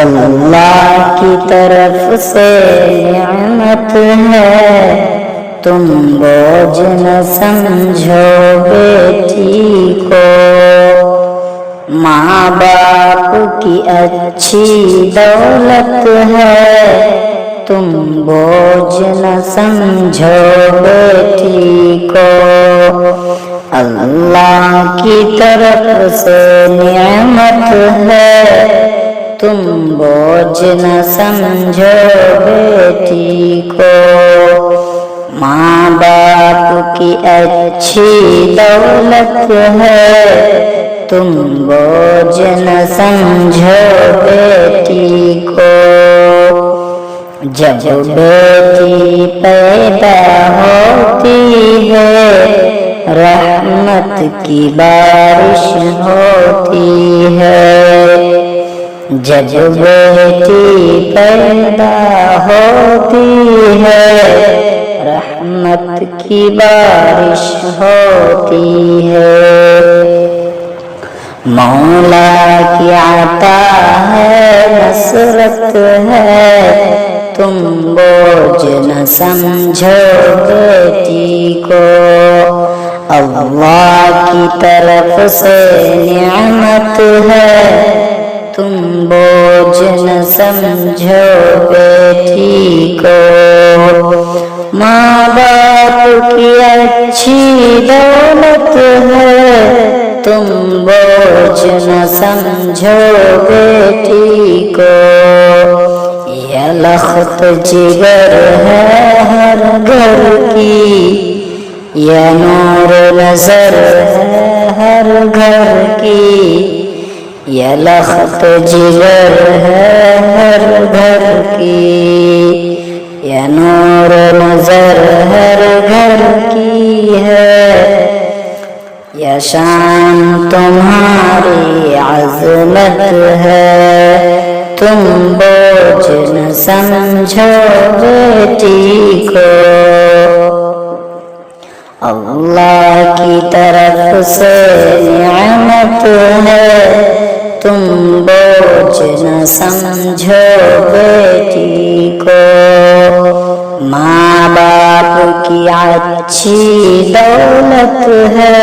اللہ کی طرف سے نعمت ہے، تم بوجھ نہ سمجھو بیٹی کو۔ ماں باپ کی اچھی دولت ہے، تم بوجھ نہ سمجھو بیٹی کو۔ اللہ کی طرف سے نعمت ہے، تم بوجھ نہ سمجھو بیٹی کو۔ ماں باپ کی اچھی دولت ہے، تم بوجھ نہ سمجھو بیٹی کو۔ جب بیٹی پیدا ہوتی ہے، رحمت کی بارش ہوتی ہے۔ جب بیٹی پیدا ہوتی ہے، رحمت کی بارش ہوتی ہے۔ مولا کی عطا ہے، نصرت ہے، تم بوجھ نہ سمجھو بیٹی کو۔ اللہ کی طرف سے نعمت ہے، تم بوجھ نہ سمجھو بیٹی کو۔ ماں باپ کی اچھی دولت ہے، تم بوجھ نہ سمجھو بیٹی کو۔ یہ لخت جگر ہے ہر گھر کی، یہ نور نظر ہے ہر گھر کی، یہ لخت جگر ہے ہر گھر کی، یہ نور نظر ہر گھر کی ہے۔ یہ شان تمہاری عظمت ہے، تم بوجھ نہ سمجھو بیٹی کو۔ اللہ کی طرف سے نعمت ہے، تم بوجھ نہ سمجھو بیٹی کو۔ ماں باپ کی اچھی دولت ہے،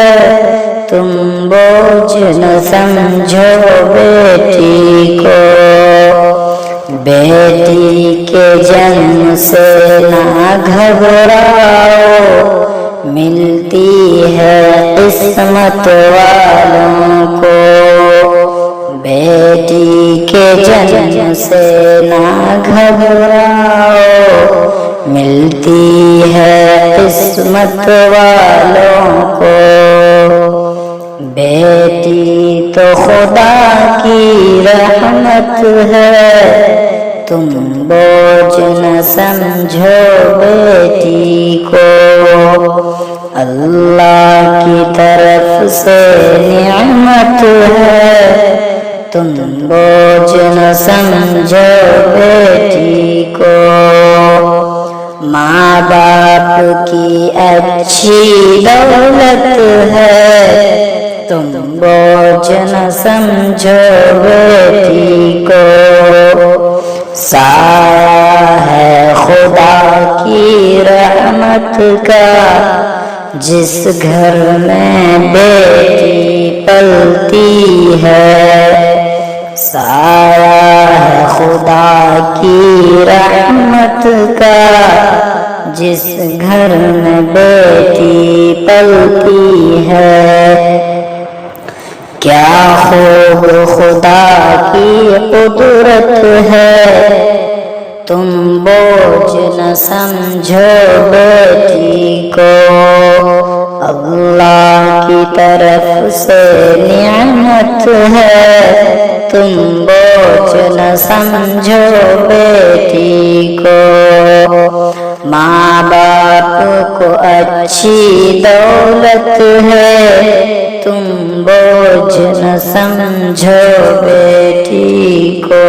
تم بوجھ نہ سمجھو بیٹی کو۔ بیٹی کے جنم سے نہ گھبراؤ، ملتی ہے قسمت والوں کو۔ بیٹی کے جنم سے نہ گھبراؤ، ملتی ہے قسمت والوں کو۔ بیٹی تو خدا کی رحمت ہے، تم بوجھ نہ سمجھو بیٹی کو۔ اللہ کی طرف سے نعمت ہے، تم بوجھ نہ سمجھو بیٹی کو۔ ماں باپ کی اچھی دولت ہے، تم بوجھ نہ سمجھو بیٹی کو۔ سایہ ہے خدا کی رحمت کا، جس گھر میں بیٹی پلتی ہے۔ سایہ ہے خدا کی رحمت کا، جس گھر میں بیٹی پلتی ہے۔ کیا خوب خدا کی قدرت ہے، تم بوجھ نہ سمجھو بیٹی کو۔ اللہ کی طرف سے نعمت ہے، تم بوجھ نہ سمجھو بیٹی کو۔ ماں باپ کو اچھی دولت ہے، تم بوجھ نہ سمجھو بیٹی کو۔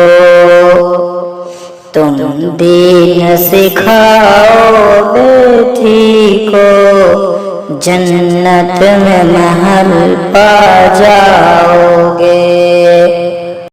تم دین سکھاؤ بیٹی کو، جنت میں محل پا جاؤ گے۔